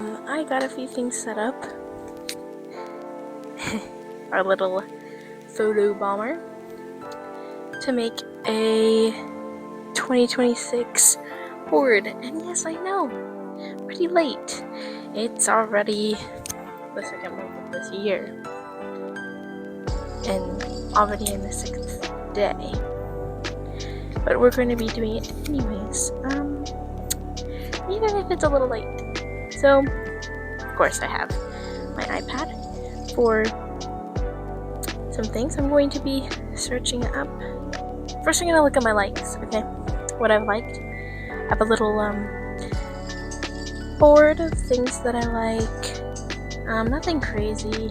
I got a few things set up. Our little photo bomber to make a 2026 board. And yes, I know, pretty late. It's already the second month of this year and already in the 6th day. But we're going to be doing it anyways, even if it's a little late. So, of course, I have my iPad for some things I'm going to be searching up. First, I'm going to look at my likes, okay? What I've liked. I have a little board of things that I like. Nothing crazy.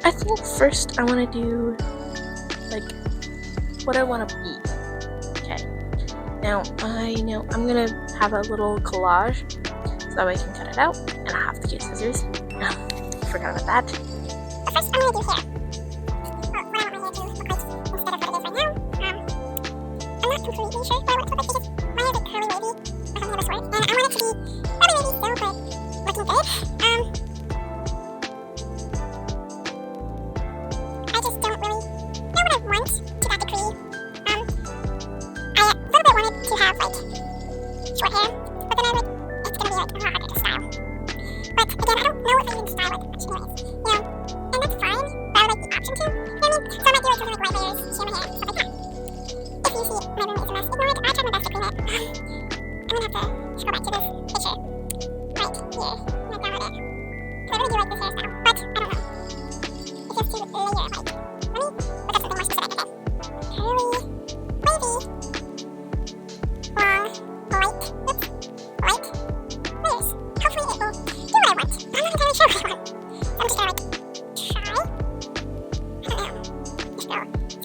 I think first I want to do what I want to be. Okay. Now I know I'm gonna have a little collage so that way I can cut it out, and I have to use scissors. Forgot about that. But first I'm gonna do hair. Well, what I want my hair to look like instead of what it is right now. I'm not completely sure what I want it to look like. My hair is curly wavy or something of the sort, and I want it to be curly wavy still, but looking good. I just don't really know what I want to that degree. I a little bit wanted to have short hair, but then it's gonna be a lot harder to style. But again, I don't know if I even style it much anyways, and that's fine, but I would like the option to, you know what I mean? So I might do something like white layers, share my hair, stuff like that. If you see my room is a mess, ignore it, I tried my best to clean it. I'm gonna have to scroll back to this picture right here, and I download it. So I really do like this hairstyle, but I don't know. It feels too layer-like. Let me look up something more specific, okay? Curly, wavy, long, light layers. Hopefully it will do what I want. I'm not entirely sure what I want. So I'm just gonna try. I don't know. This girl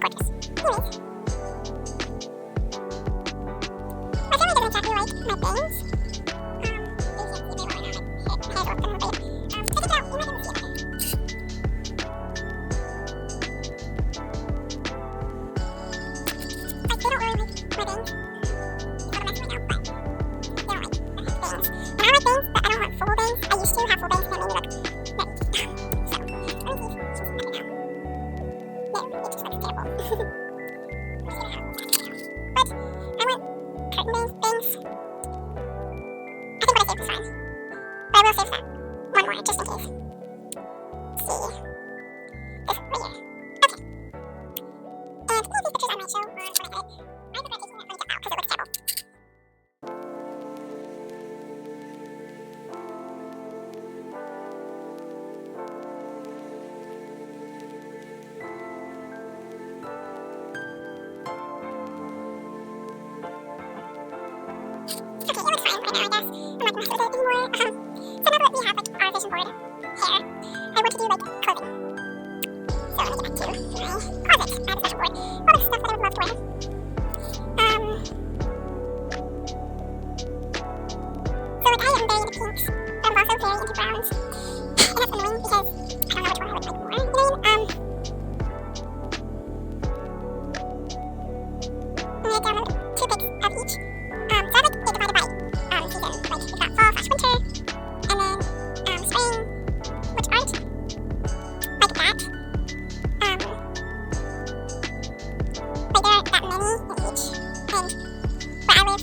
is gorgeous. Anyways. My family doesn't exactly like my bangs. You can't see very well right now. My hair's open a little bit. Check it out. You might even see it, okay? They don't really like my bangs. It's a little messy right now, but they don't like bangs. And I like bangs, but I don't want full bangs. I used to have full bangs and that made me look nutty. So, let me see if she can see me now. No, it just looks terrible. I'm just gonna have it. But I want curtain bangs. I think what I saved was fine. But I will save that one more just in case. Let's see. This right here. Okay. And any of these pictures I might show on when I edit. I regret taking that ponytail out because it looks terrible. Okay, it looks fine right now, I guess. I'm not gonna mess with it anymore. So now that we have our vision board hair, I want to do clothing. So let me get back to my closet. I have a special board full of stuff that I would love to wear. So I am very into pinks, but I'm also very into browns. And that's annoying because I don't know which one I would like more. You know what I mean? I'm gonna download 2 pics of each. So I it divided by season. We've got fall/winter, and then spring, which aren't like that. There aren't that many in each. And where I live,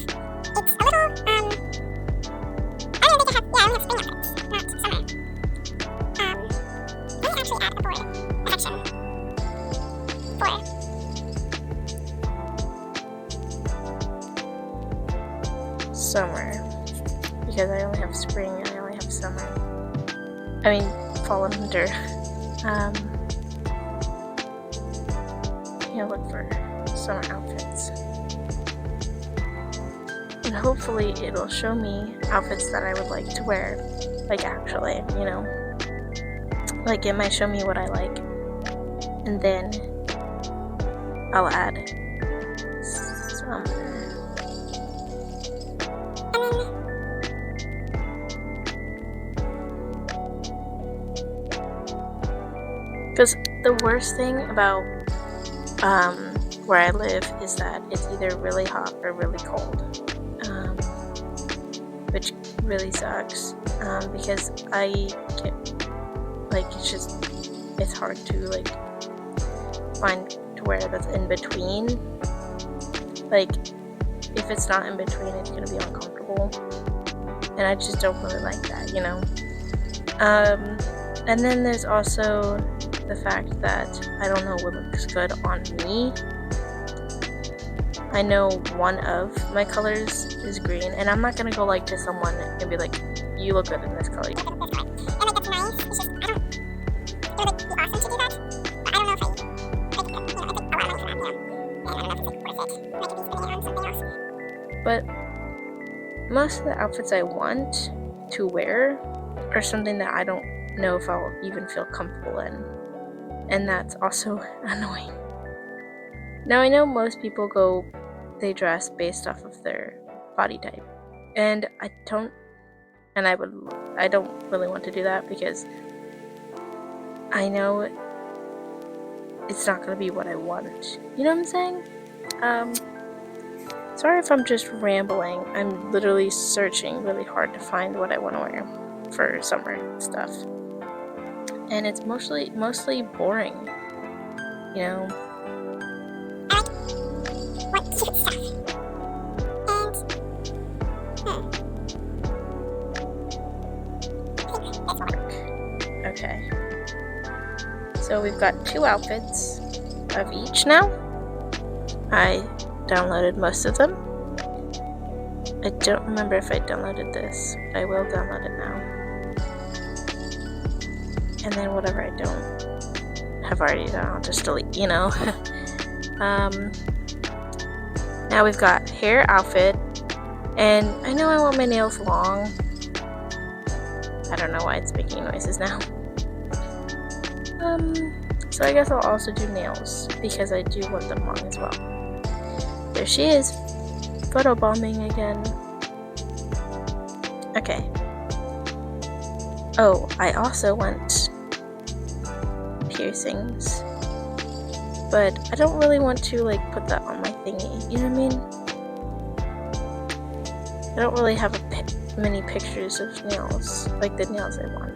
it's a little I don't think I only have spring outfits, not summer. Let me actually add a board section for summer, because I only have spring and I only have summer. I mean, fall and winter. Look for summer outfits. And hopefully it'll show me outfits that I would like to wear. Actually, it might show me what I like. And then I'll add summer. Because the worst thing about where I live is that it's either really hot or really cold. which really sucks, because I get, like, it's hard to, like, find to wear that's in between. Like, if it's not in between, it's gonna be uncomfortable, and I just don't really like that, you know? And then there's also the fact that I don't know what looks good on me. I know one of my colors is green, and I'm not gonna go, like, to someone and be like, you look good in this color. And like that's nice. It's just I don't. It would like be awesome to do that, but I don't know if I like you know it's like a lot of money for that, you know. And I don't know if it's like worth it. Like if you spending it on something else. But most of the outfits I want to wear are something that I don't know if I'll even feel comfortable in, and that's also annoying. Now I know most people they dress based off of their body type, and I don't really want to do that because I know it's not gonna be what I want. You know what I'm saying? Sorry if I'm just rambling. I'm literally searching really hard to find what I want to wear for summer stuff, and it's mostly boring. You know. I like what cute stuff. And I think this one. Okay. So we've got 2 outfits of each now. I downloaded most of them. I don't remember if I downloaded this, but I will download it now. And then whatever I don't have already done, I'll just delete, you know. Now we've got hair outfit, and I know I want my nails long. I don't know why it's making noises now. So I guess I'll also do nails because I do want them long as well. There she is, photobombing again. Okay. Oh, I also want piercings, but I don't really want to like put that on my thingy. You know what I mean? I don't really have many pictures of nails, like the nails I want.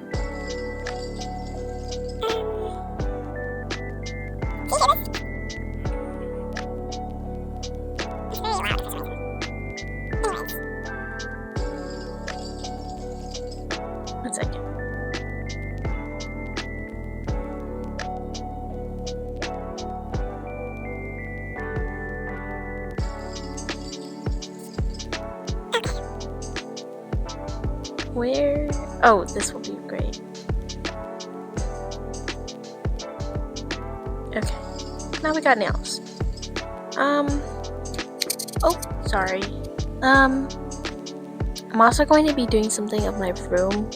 One second. Where? Oh, this will be great. Okay. Now we got nails. Oh, sorry. I'm also going to be doing something of my room.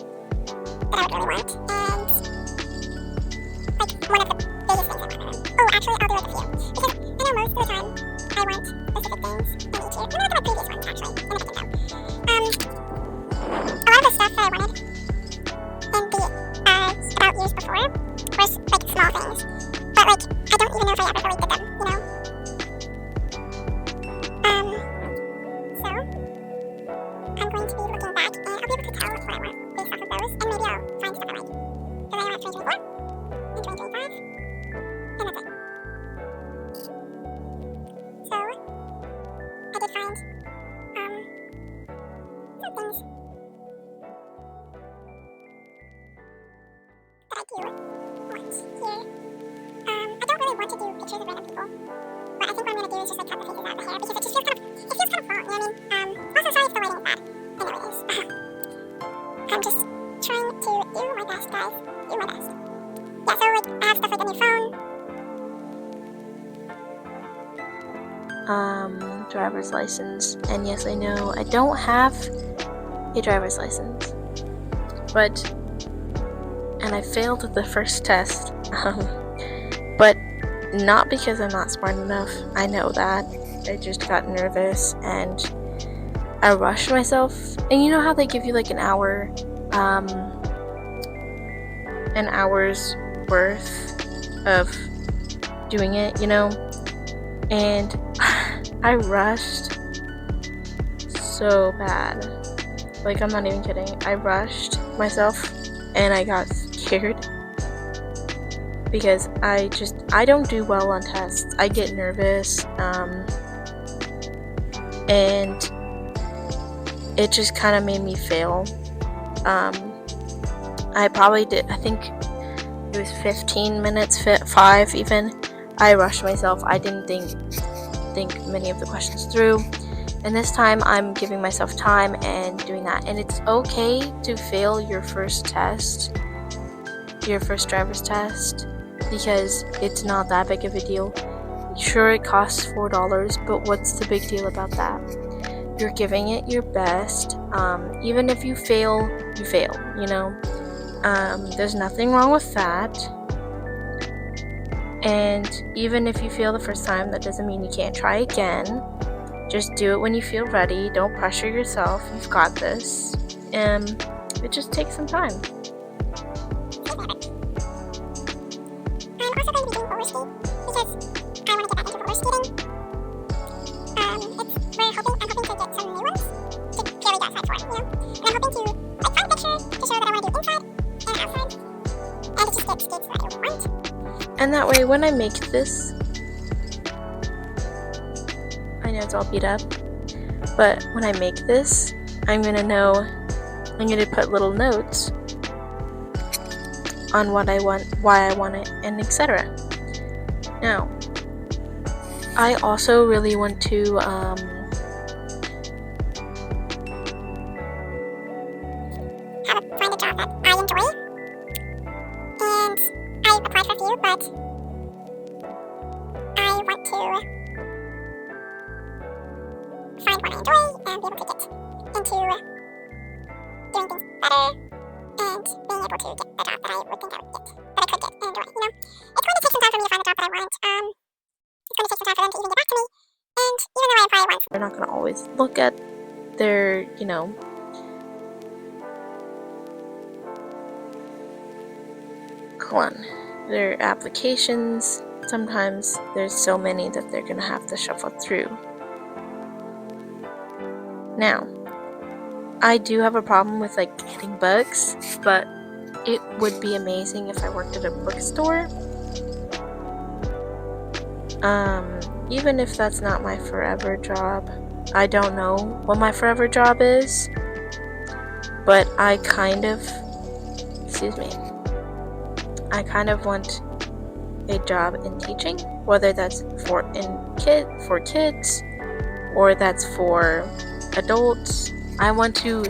That I would really want, and like one of the biggest things I want in my room. Oh, actually, I'll do like a few because I know most of the time I want specific things in each year. I'm not the previous ones actually in the kingdom. A lot of the stuff that I wanted in the about years before was like small things, but like I don't even know if I ever really did them. You know. So I'm going to be looking back and I'll be able to tell what I want based off of those, and maybe I'll find stuff I like. Because I have 2024 and 2025, and that's it. So I did find some things that I do want here. I don't really want to do pictures of random people, but I think what I'm gonna do is just like cut the faces out of the hair because it just feels kind of long, you know what I mean? Also sorry if the lighting is bad. I know it is. I'm just trying to do my best, guys. Do my best. Yeah, so like I have stuff like a new phone. Driver's license. And yes, I know I don't have a driver's license, and I failed the first test. But not because I'm not smart enough. I know that. I just got nervous and I rushed myself. And you know how they give you like an hour's worth of doing it, you know? And I rushed so bad. Like, I'm not even kidding. I rushed myself and I got scared because I don't do well on tests. I get nervous, and it just kind of made me fail. I probably did, I think it was 15 minutes, 5 even. I rushed myself. I didn't think many of the questions through. And this time I'm giving myself time and doing that. And it's okay to fail your first test, your first driver's test, because it's not that big of a deal. Sure, it costs $4, but what's the big deal about that? You're giving it your best. Even if you fail, you fail, you know? There's nothing wrong with that. And even if you fail the first time, that doesn't mean you can't try again. Just do it when you feel ready. Don't pressure yourself. You've got this. It just takes some time. I'm also going to be doing roller skate because I want to get back into roller skating. I'm hoping to get some new ones to carry that side for, you know. And I'm hoping to find a picture to show that I want to do inside and outside, and to just get skates that I want. And that way, when I make this, I know it's all beat up, but when I make this, I'm gonna put little notes on what I want, why I want it, and etc. Now, I also really want to find a job that I enjoy, and I applied for a few, but I want to find one I enjoy and be able to get into doing things better and being able to get the job that I would think I would get, that I could get and enjoy, you know. It's going to take some time for me to find the job that I want. It's going to take some time for them to even get back to me, and even though I apply once, they're not gonna always look at their, their applications. Sometimes there's so many that they're gonna have to shuffle through. Now, I do have a problem with getting books, but it would be amazing if I worked at a bookstore. Even if that's not my forever job. I don't know what my forever job is, but I kind of want a job in teaching, whether that's for kids or that's for adults. I want to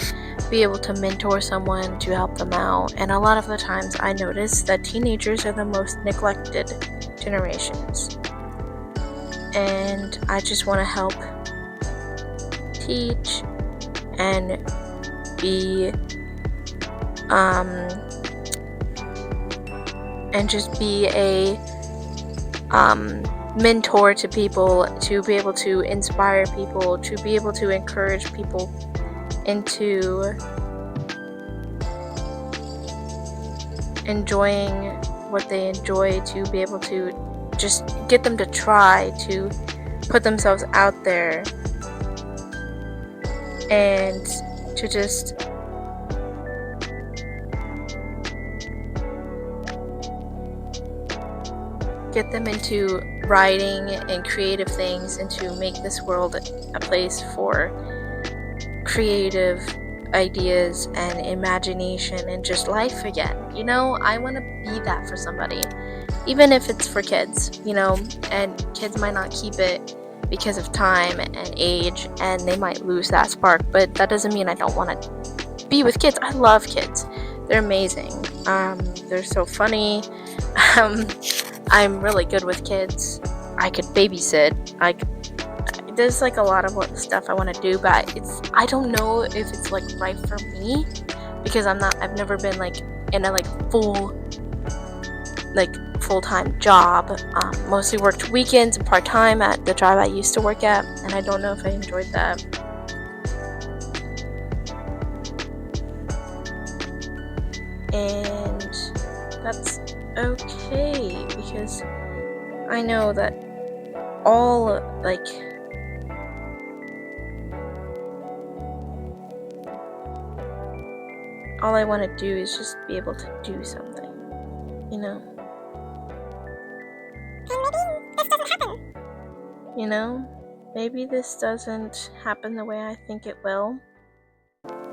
be able to mentor someone to help them out, and a lot of the times I notice that teenagers are the most neglected generations, and I just want to help teach and be and just be a mentor to people, to be able to inspire people, to be able to encourage people into enjoying what they enjoy, to be able to just get them to try to put themselves out there and to just get them into writing and creative things, and to make this world a place for creative ideas and imagination and just life again. I want to be that for somebody, even if it's for kids, and kids might not keep it because of time and age, and they might lose that spark, but that doesn't mean I don't want to be with kids. I love kids. They're amazing. They're so funny. I'm really good with kids. I could babysit. There's a lot of stuff I want to do, but I don't know if it's right for me, because I've never been in a full-time job. Mostly worked weekends and part-time at the job I used to work at, and I don't know if I enjoyed that. And that's okay, because I know that all I want to do is just be able to do something, you know? You know, maybe this doesn't happen the way I think it will.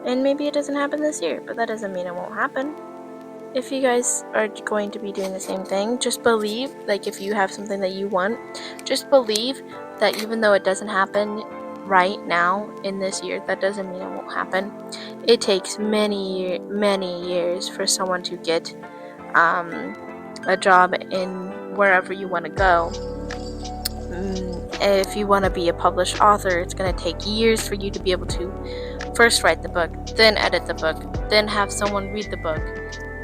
And maybe it doesn't happen this year, but that doesn't mean it won't happen. If you guys are going to be doing the same thing, just believe, like if you have something that you want, just believe that even though it doesn't happen right now in this year, that doesn't mean it won't happen. It takes many years for someone to get a job in wherever you want to go. If you want to be a published author, it's going to take years for you to be able to first write the book, then edit the book, then have someone read the book,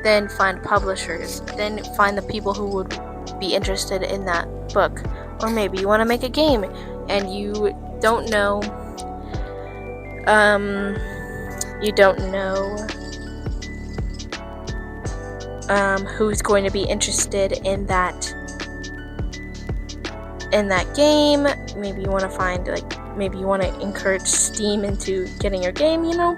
then find publishers, then find the people who would be interested in that book. Or maybe you want to make a game and you don't know who's going to be interested in that game. Maybe you want to find, maybe you want to encourage Steam into getting your game, you know?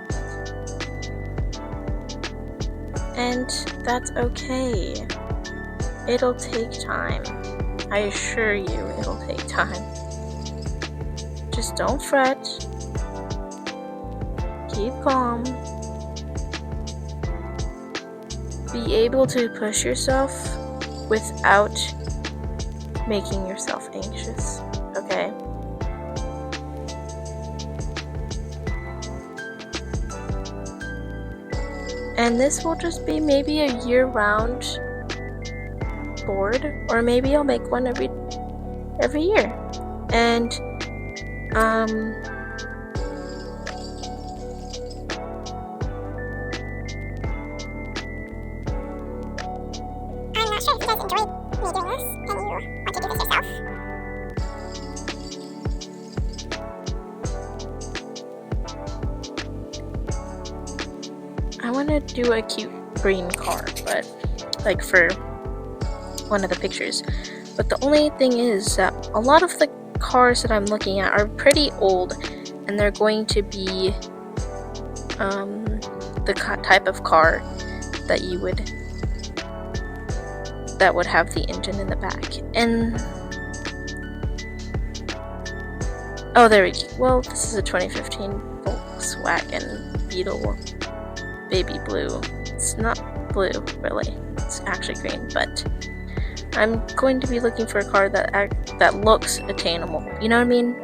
And that's okay. It'll take time. I assure you, it'll take time. Just don't fret. Keep calm. Be able to push yourself without making yourself anxious, okay? And this will just be maybe a year-round board, or maybe I'll make one every year. And I'm not sure if you guys enjoyed me doing this and you want to do this yourself. I want to do a cute green car, but like for one of the pictures. But the only thing is that a lot of the cars that I'm looking at are pretty old, and they're going to be the type of car that would have the engine in the back. And oh, there we go. Well, this is a 2015 Volkswagen Beetle baby blue. It's not blue, really. It's actually green, but I'm going to be looking for a car that looks attainable. You know what I mean?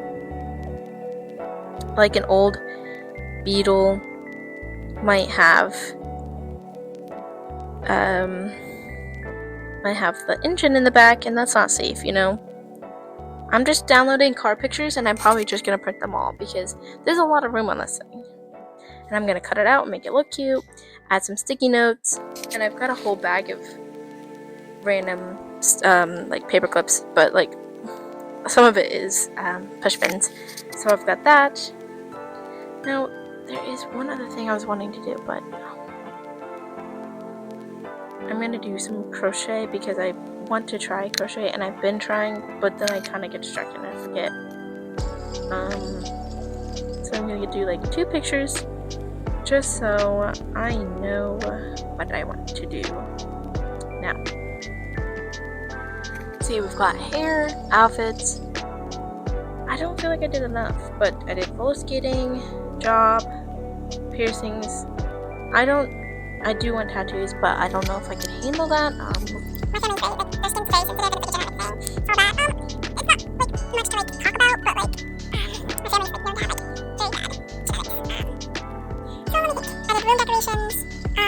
Like an old Beetle might have the engine in the back, and that's not safe, you know? I'm just downloading car pictures, and I'm probably just gonna print them all because there's a lot of room on this thing. And I'm gonna cut it out and make it look cute, add some sticky notes, and I've got a whole bag of random like paper clips, but like some of it is push pins. So I've got that. Now there is one other thing I was wanting to do, but I'm gonna do some crochet because I want to try crochet, and I've been trying, but then I kind of get distracted and I forget. So I'm gonna do like 2 pictures just so I know what I want to do. Now, see, we've got hair, outfits. I don't feel like I did enough, but I did roller skating, job, piercings. I do want tattoos, but I don't know if I can handle that. My family's very, like, their skin's very sensitive and it's a genetic thing. So that, it's not, like, much to, like, talk about, but, like, my family's, like, known to have, like, very bad genetics. So let me think. I did room decorations. I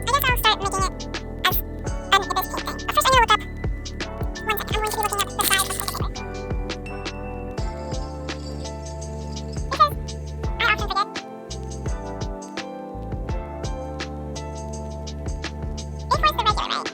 guess I'll start making it as an ibis pink thing. But first I'm gonna look up, one second, I'm going to be looking up the size of the paper. Because I often forget. A4's the regular, right?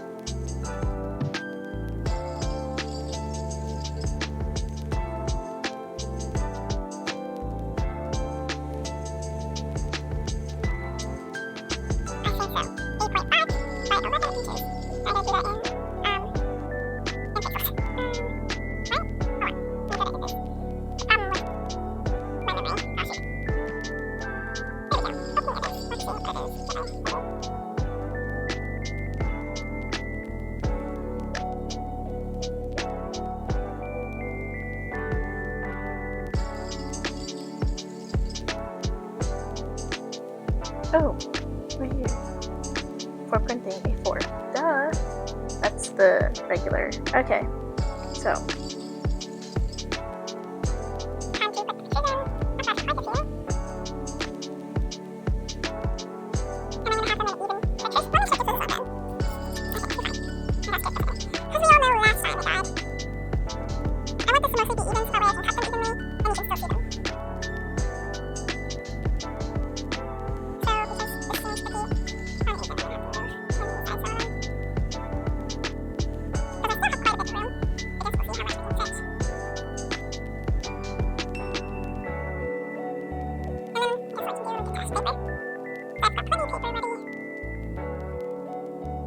Oh, right here. For printing A4. Duh. That's the regular. Okay. So. Time to put the pictures in. I've got quite a few. And I'm gonna have them in even pictures. Let me check if this is all done. Okay, fine. That's good. Because we all know last time it died. I want this to mostly be even so that way I can cut them evenly and you can still see them. So, because this seems to be uneven, I'm gonna have to move one of these sides around. Because I still have quite a bit of room. I guess we'll see how much we can fit. And then, yes, what I can do is get paper. So I've got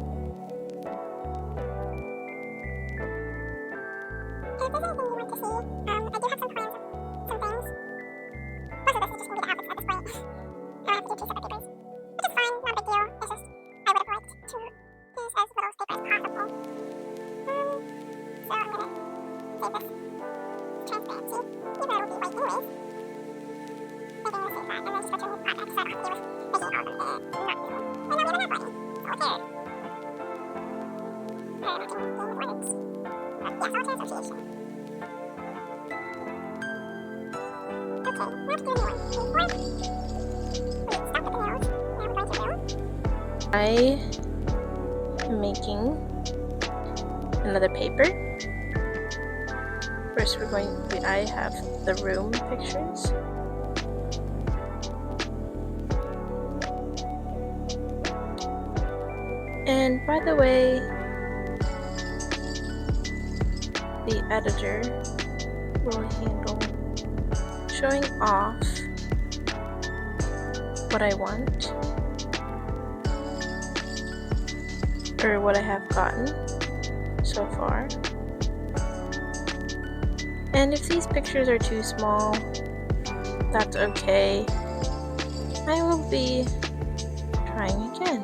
plenty of paper ready. If there's anything you want to see, I do have some plans of some things. Most of this is just going to be the outfits at this point. I don't have to do two separate papers. Which is fine, not a big deal. It's just, I would have liked to use as little paper as possible. So I'm going to save this transparency, even though it'll be white anyways. Maybe I'm going to save that and then just go to a new project so I don't have to deal with making all of it not blue. I know we have enough writing, so who cares? I'm not doing anything with words. But yeah, solitary association. Okay, now to do a new one. A4. We stopped at the nails. Now we're going to room. I am making another paper. First, I have the room pictures. And by the way, the editor will handle showing off what I want, or what I have gotten so far. And if these pictures are too small, that's okay. I will be trying again.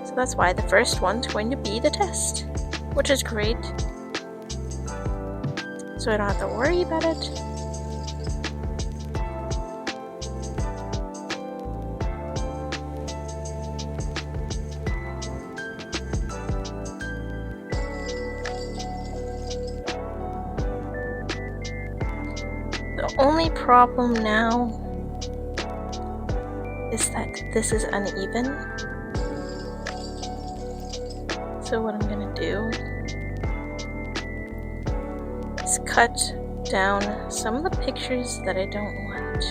So that's why the first one's going to be the test, which is great. So I don't have to worry about it. The only problem now is that this is uneven. So what I'm gonna do is cut down some of the pictures that I don't want.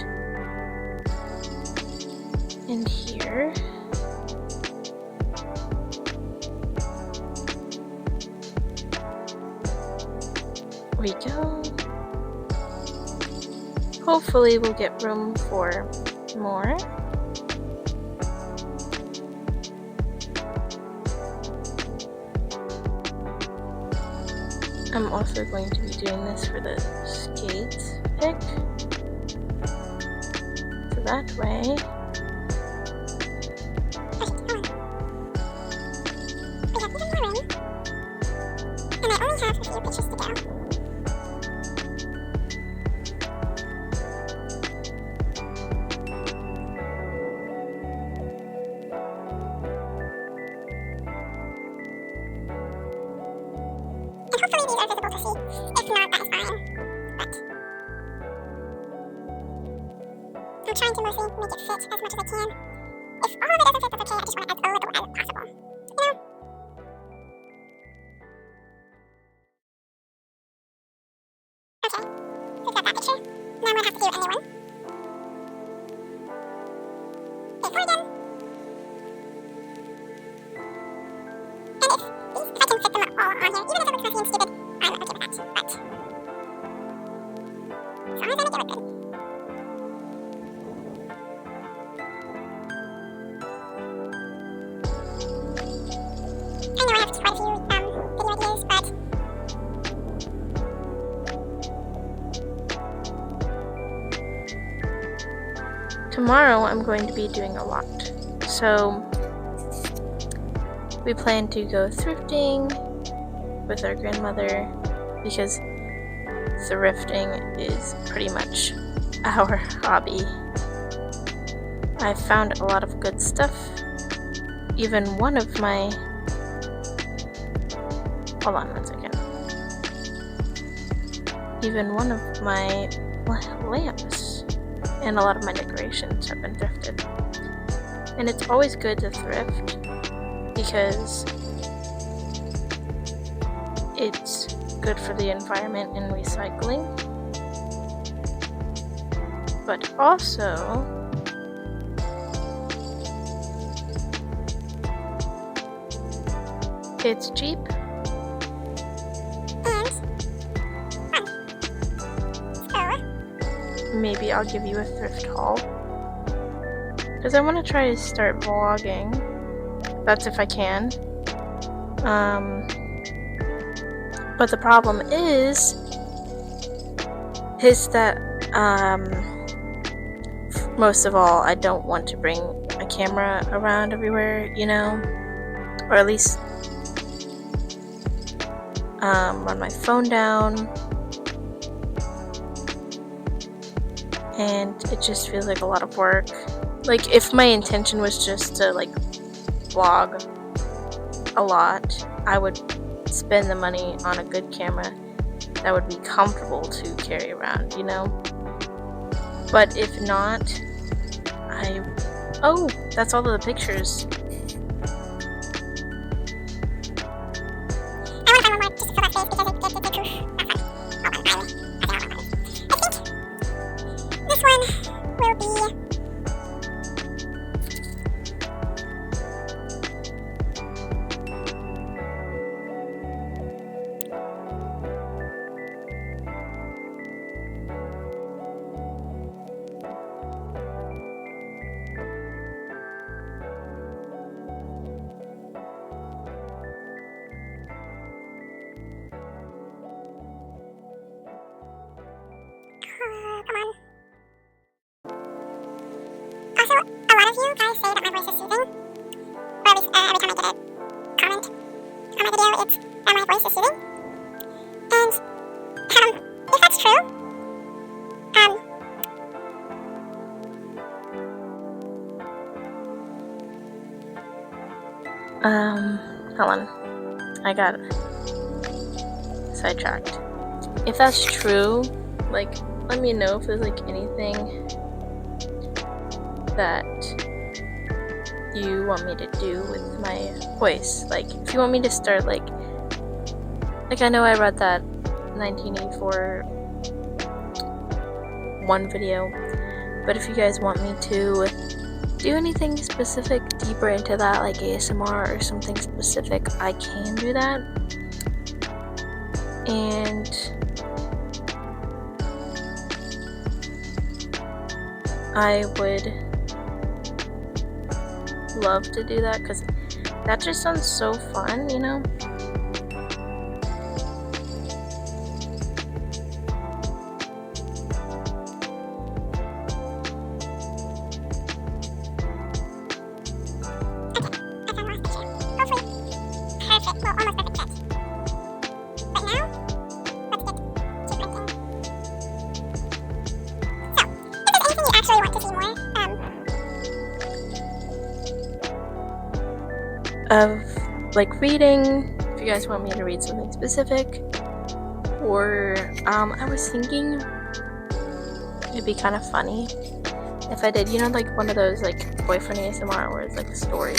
And here. We go. Hopefully we'll get room for more. I'm also going to be doing this for the skates pick. So that way. We have even more room. And I only have a few pictures to go. Hopefully these are visible to see. If not, that is fine. But I'm trying to mostly make it fit as much as I can. If all of it doesn't fit, that's okay. I just want it as little as possible. You know? Okay. We've got that picture. Now I'm gonna have to do a new one. A4 again. And if I can fit them all on here, even if it looks messy and stupid, I'm okay with that. But as long as I make it look good. I know I have quite a few video ideas, but Tomorrow I'm going to be doing a lot. So we plan to go thrifting with our grandmother because thrifting is pretty much our hobby. I found a lot of good stuff. Even one of my... Hold on 1 second. Even one of my lamps and a lot of my decorations have been thrifted. And it's always good to thrift because it's good for the environment and recycling. But also, it's cheap. Maybe I'll give you a thrift haul. Because I want to try to start vlogging. That's if I can. But the problem is that most of all, I don't want to bring a camera around everywhere, you know? Or at least run my phone down. And it just feels like a lot of work. Like, if my intention was just to, like, vlog a lot, I would spend the money on a good camera that would be comfortable to carry around, you know? But if not, oh, that's all of the pictures. Come on. Also, a lot of you guys say that my voice is soothing. Or at least every time I get a comment on my video, it's that my voice is soothing. And if that's true, hold on. I got sidetracked. If that's true, like, let me know if there's, like, anything that you want me to do with my voice. Like, if you want me to start, like I know I read that 1984 one video, but if you guys want me to do anything specific deeper into that, like ASMR or something specific, I can do that. And I would love to do that because that just sounds so fun, you know? Of like reading, if you guys want me to read something specific, or I was thinking it'd be kind of funny if I did, you know, like one of those like boyfriend ASMR where it's like a story.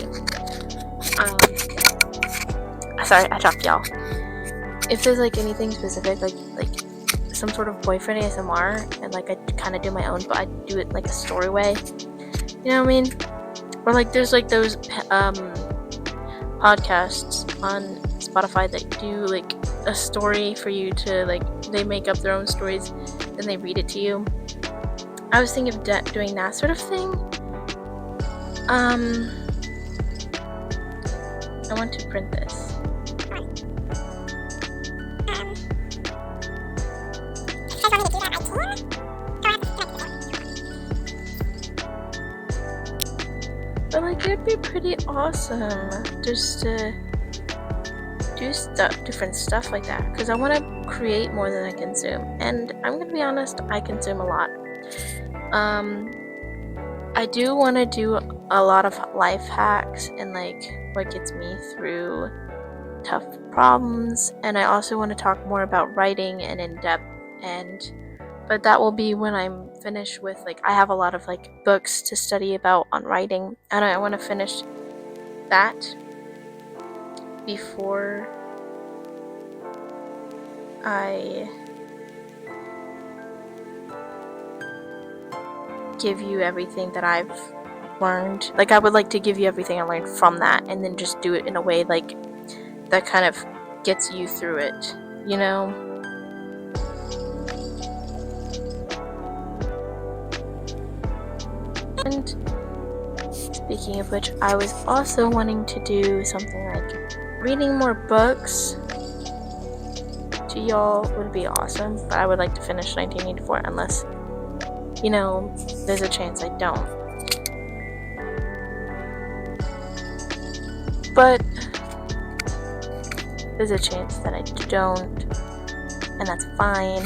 Sorry, I dropped y'all. If there's like anything specific, like some sort of boyfriend ASMR, and like I kind of do my own, but I do it like a story way. You know what I mean? Or like there's like those podcasts on Spotify that do like a story for you to like, they make up their own stories and they read it to you. I was thinking of doing that sort of thing. I want to print this. But like it'd be pretty awesome just to do different stuff like that, because I want to create more than I consume, and I'm gonna be honest, I consume a lot. I do want to do a lot of life hacks and like what gets me through tough problems, and I also want to talk more about writing and in depth, but that will be when I'm finished with, like, I have a lot of like books to study about on writing, and I want to finish that before I give you everything that I've learned. Like, I would like to give you everything I learned from that, and then just do it in a way like that kind of gets you through it, you know? And speaking of which, I was also wanting to do something like reading more books to y'all would be awesome, but I would like to finish 1984 unless, you know, there's a chance I don't. But there's a chance that I don't, and that's fine.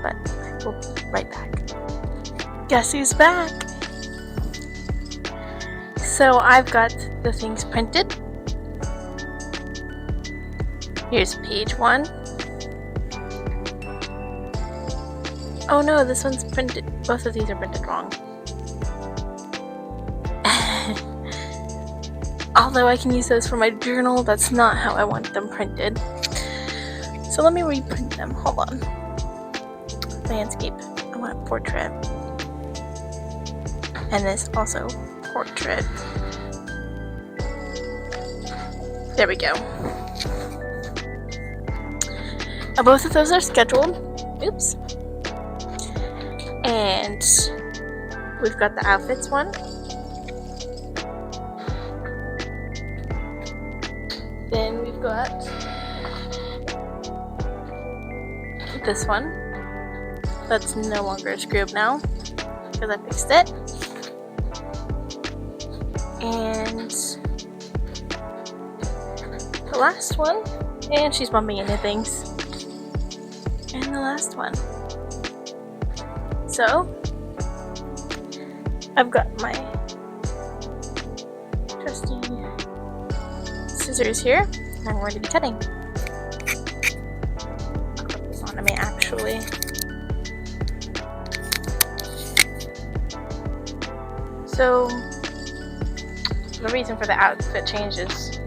But we'll be right back. Guess who's back? So I've got the things printed. Here's page 1. Oh no, this one's printed. Both of these are printed wrong. Although I can use those for my journal, that's not how I want them printed. So let me reprint them. Hold on. Landscape. I want a portrait. And this also portrait. There we go. Both of those are scheduled. Oops. And we've got the outfits one. Then we've got this one. That's no longer a screw up now because I fixed it. And the last one. And she's bumping into things. And the last one. So I've got my trusty scissors here, and I'm going to be cutting. I'll put this on me actually. So the reason for the outfit change is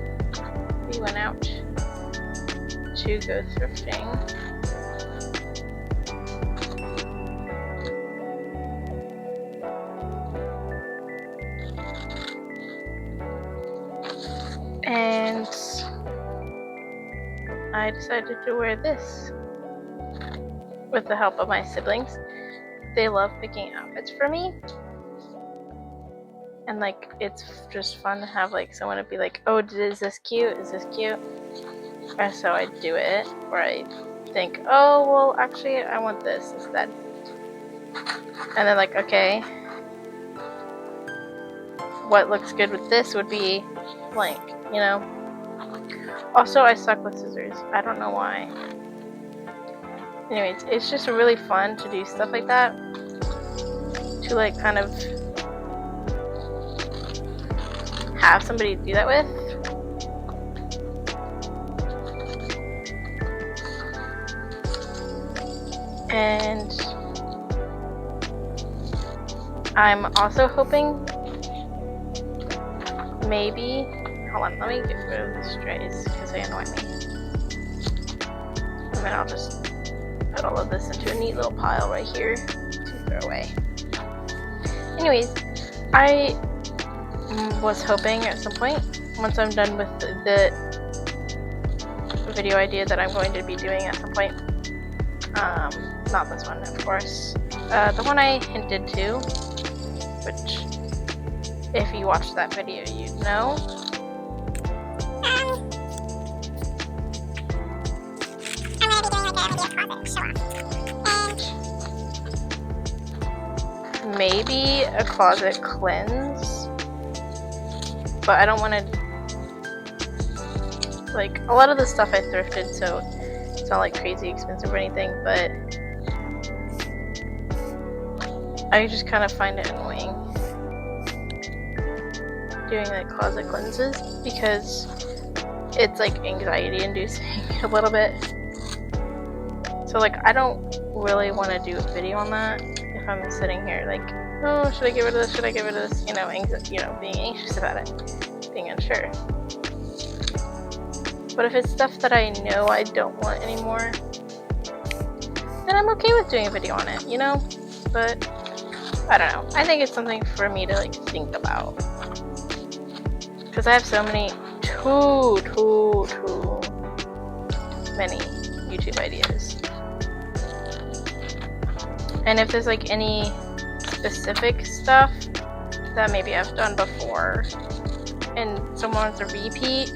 we went out to go thrifting. And I decided to wear this with the help of my siblings. They love picking outfits for me. And like, it's just fun to have like someone to be like, oh, is this cute? Is this cute? And so I do it, or I think, oh, well, actually, I want this instead. And then like, okay, what looks good with this would be blank, you know? Also, I suck with scissors. I don't know why. Anyways, it's just really fun to do stuff like that. To like kind of have somebody to do that with. And I'm also hoping maybe, hold on, let me get rid of the strays because they annoy me. And then I'll just put all of this into a neat little pile right here to throw away. Anyways, I was hoping at some point, once I'm done with the video idea that I'm going to be doing at some point, not this one, of course, the one I hinted to, which, if you watched that video, you'd know. I'm gonna be doing like a Maybe a closet cleanse, but I don't want to, like, a lot of the stuff I thrifted, so it's not like crazy expensive or anything, but I just kind of find it annoying doing like closet cleanses because it's like anxiety inducing a little bit. So like I don't really want to do a video on that if I'm sitting here like, oh, should I get rid of this? Should I get rid of this? You know, being anxious about it, being unsure. But if it's stuff that I know I don't want anymore, then I'm okay with doing a video on it, you know? But I don't know. I think it's something for me to like think about. Because I have so many, too many YouTube ideas. And if there's like any specific stuff that maybe I've done before and someone wants to repeat,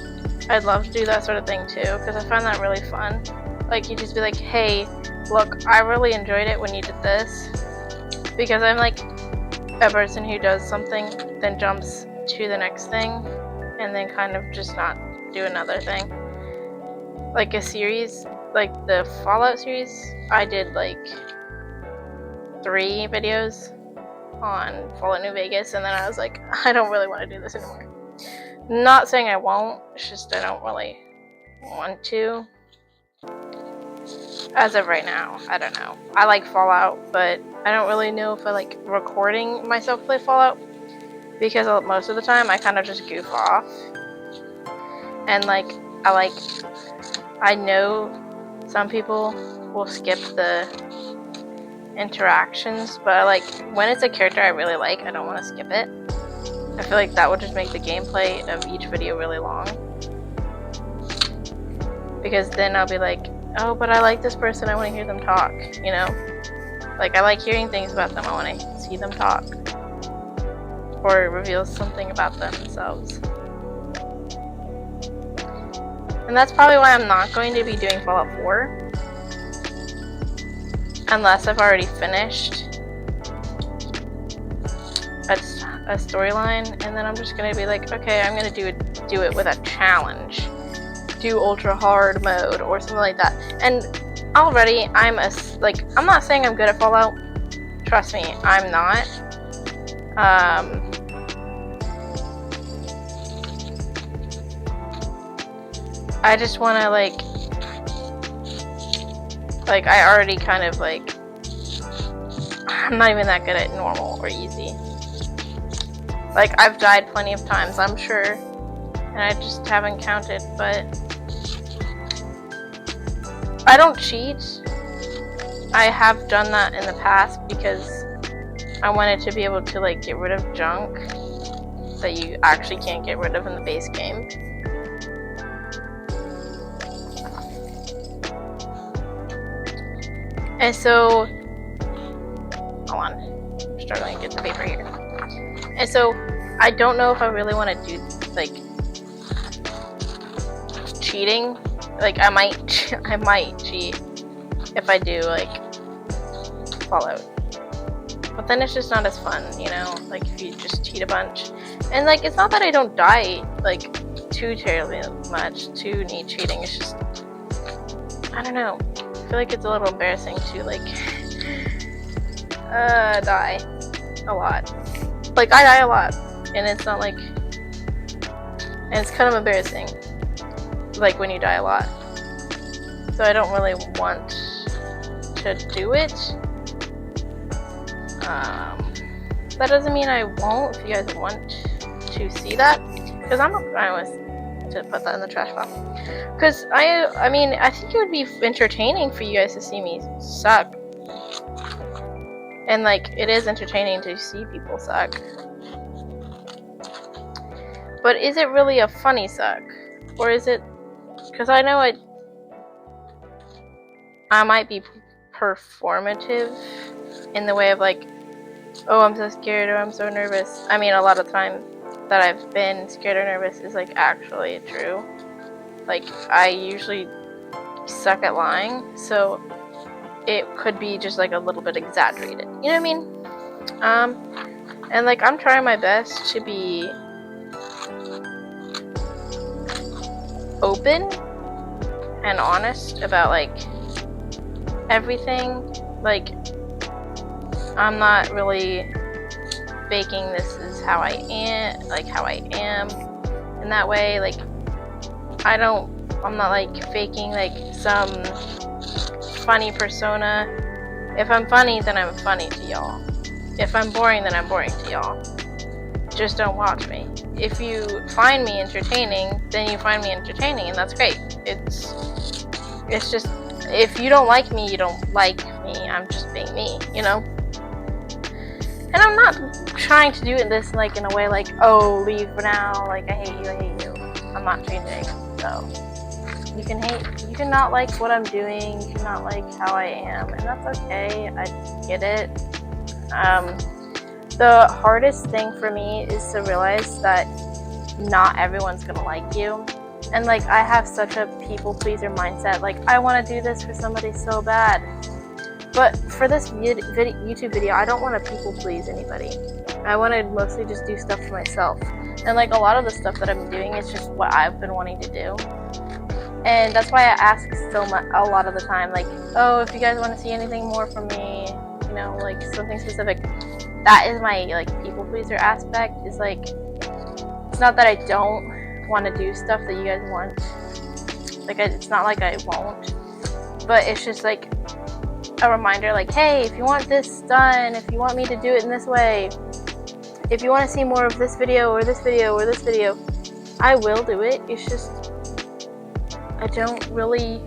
I'd love to do that sort of thing too, because I find that really fun. Like, you just be like, hey, look, I really enjoyed it when you did this, because I'm like a person who does something, then jumps to the next thing, and then kind of just not do another thing. Like a series, like the Fallout series, I did like 3 videos on Fallout New Vegas, and then I was like, I don't really want to do this anymore. Not saying I won't, it's just I don't really want to. As of right now, I don't know. I like Fallout, but I don't really know if I like recording myself play Fallout, because most of the time I kind of just goof off. And like, I know some people will skip the interactions, but like when it's a character I really like, I don't want to skip it. I feel like that would just make the gameplay of each video really long, because then I'll be like, oh, but I like this person, I want to hear them talk, you know? Like, I like hearing things about them, I want to see them talk, or it reveals something about themselves. And that's probably why I'm not going to be doing Fallout 4 unless I've already finished a storyline, and then I'm just gonna be like, okay, I'm gonna do it with a challenge, do ultra hard mode or something like that. And already I'm not saying I'm good at Fallout, trust me, I'm not. I just want to like I already kind of like, I'm not even that good at normal or easy. Like, I've died plenty of times, I'm sure, and I just haven't counted, but I don't cheat. I have done that in the past because I wanted to be able to like get rid of junk that you actually can't get rid of in the base game. And so, hold on, I'm struggling to get the paper here. And so, I don't know if I really want to do, like, cheating. Like, I might cheat if I do, like, Fallout. But then it's just not as fun, you know? Like, if you just cheat a bunch. And, like, it's not that I don't die, like, too terribly much to need cheating. It's just, I don't know. I feel like it's a little embarrassing to, like, die a lot. Like, I die a lot, and it's not like, and it's kind of embarrassing, like, when you die a lot. So I don't really want to do it. That doesn't mean I won't if you guys want to see that, because I'm not trying to put that in the trash pile. Because I mean, I think it would be entertaining for you guys to see me suck. And, like, it is entertaining to see people suck. But is it really a funny suck? Or is it... Because I know I might be performative in the way of, like, oh, I'm so scared or I'm so nervous. I mean, a lot of time that I've been scared or nervous is, like, actually true. Like, I usually suck at lying, so it could be just, like, a little bit exaggerated. You know what I mean? And, like, I'm trying my best to be open and honest about, like, everything. Like, I'm not really faking this is how I am, like how I am, in that way. Like I'm not like faking like some funny persona. If I'm funny, then I'm funny to y'all. If I'm boring, then I'm boring to y'all. Just don't watch me. If you find me entertaining, then you find me entertaining, and that's great. It's just, if you don't like me, you don't like me. I'm just being me, you know? And I'm not trying to do this like in a way like, oh, leave now, like I hate you. I'm not changing, so you can not like what I'm doing, you can not like how I am, and that's okay. I get it. The hardest thing for me is to realize that not everyone's gonna like you. And like I have such a people pleaser mindset, like I want to do this for somebody so bad. But for this YouTube video, I don't want to people please anybody. I want to mostly just do stuff for myself. And like a lot of the stuff that I'm doing is just what I've been wanting to do. And that's why I ask so much a lot of the time, like, oh, if you guys want to see anything more from me, you know, like something specific. That is my like people pleaser aspect. Is like, it's not that I don't want to do stuff that you guys want. Like it's not like I won't, but it's just like a reminder, like, hey, if you want this done, if you want me to do it in this way, if you want to see more of this video or this video or this video, I will do it. It's just I don't really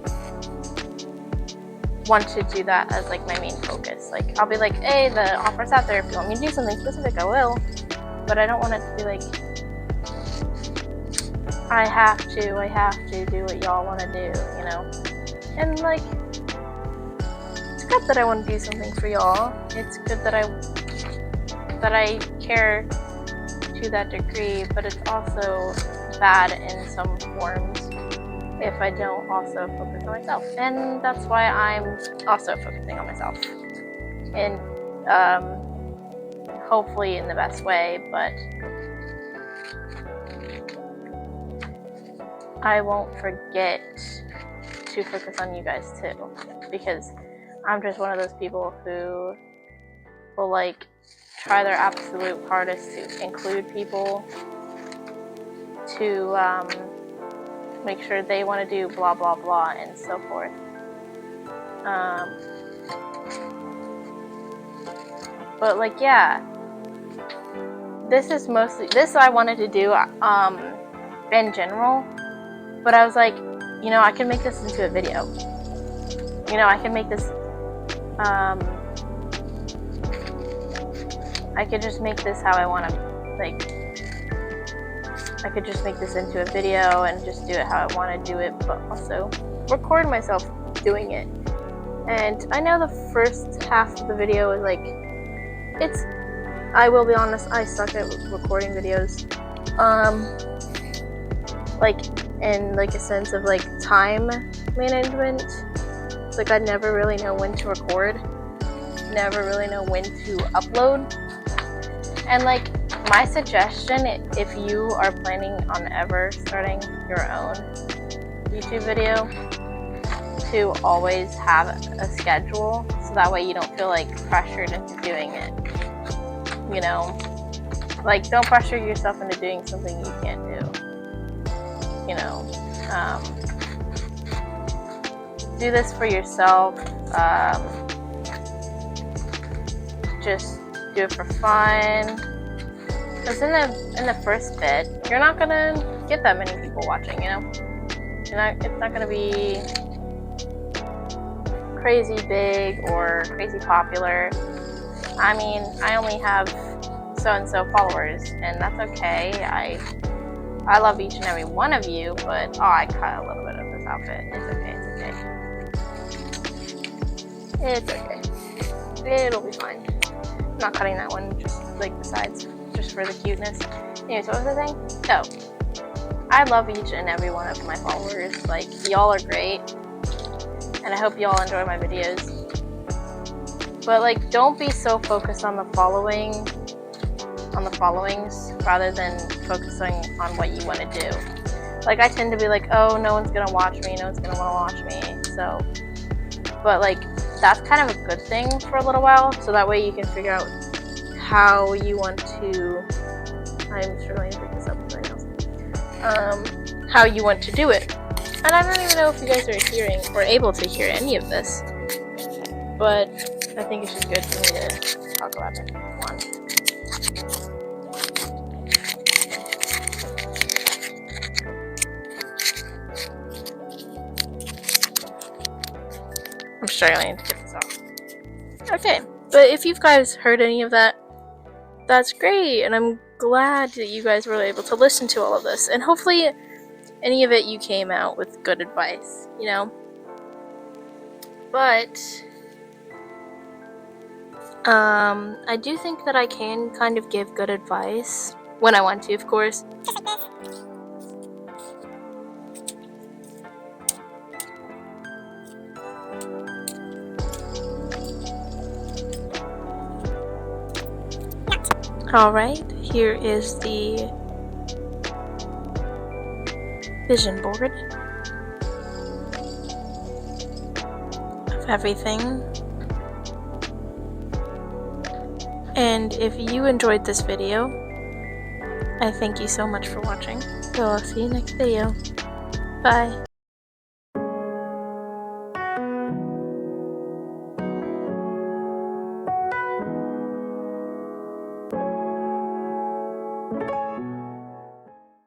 want to do that as like my main focus. Like I'll be like, hey, the offer's out there, if you want me to do something specific, I will, but I don't want it to be like I have to do what y'all want to do, you know? And like it's good that I want to do something for y'all. It's good that I care to that degree, but it's also bad in some forms if I don't also focus on myself. And that's why I'm also focusing on myself. And hopefully in the best way, but I won't forget to focus on you guys too, because I'm just one of those people who will like try their absolute hardest to include people, to make sure they want to do blah blah blah and so forth. But like, yeah, this I wanted to do in general, but I was like, you know, I can make this into a video. You know, I can make this I could just make this how I want to, like, I could just make this into a video and just do it how I want to do it, but also record myself doing it. And I know the first half of the video is like, I will be honest, I suck at recording videos. Like, in like a sense of like time management. It's like I never really know when to record, never really know when to upload. And like, my suggestion, if you are planning on ever starting your own YouTube video, to always have a schedule, so that way you don't feel like pressured into doing it. You know, like, don't pressure yourself into doing something you can't do. You know, do this for yourself. Just do it for fun. Because in the first bit, you're not gonna get that many people watching. You know, it's not gonna be crazy big or crazy popular. I mean, I only have so and so followers, and that's okay. I love each and every one of you, but I cut a little bit of this outfit. It's okay. It'll be fine. I'm not cutting that one, just like the sides, just for the cuteness. Anyways, what was I saying? So, I love each and every one of my followers. Like, y'all are great, and I hope y'all enjoy my videos. But like, don't be so focused on the followings, rather than focusing on what you want to do. Like, I tend to be like, oh, no one's gonna watch me, no one's gonna want to watch me, so. But like, that's kind of a good thing for a little while, so that way you can figure out how you want to. I'm struggling to pick this up with my nails. How you want to do it. And I don't even know if you guys are hearing or able to hear any of this, but I think it's just good for me to talk about it. One. I'm struggling to get this off. Okay, but if you guys heard any of that, that's great, and I'm glad that you guys were able to listen to all of this, and hopefully any of it you came out with good advice, you know? But I do think that I can kind of give good advice when I want to, of course. Just like this. Alright, here is the vision board of everything. And if you enjoyed this video, I thank you so much for watching. So I'll see you next video. Bye.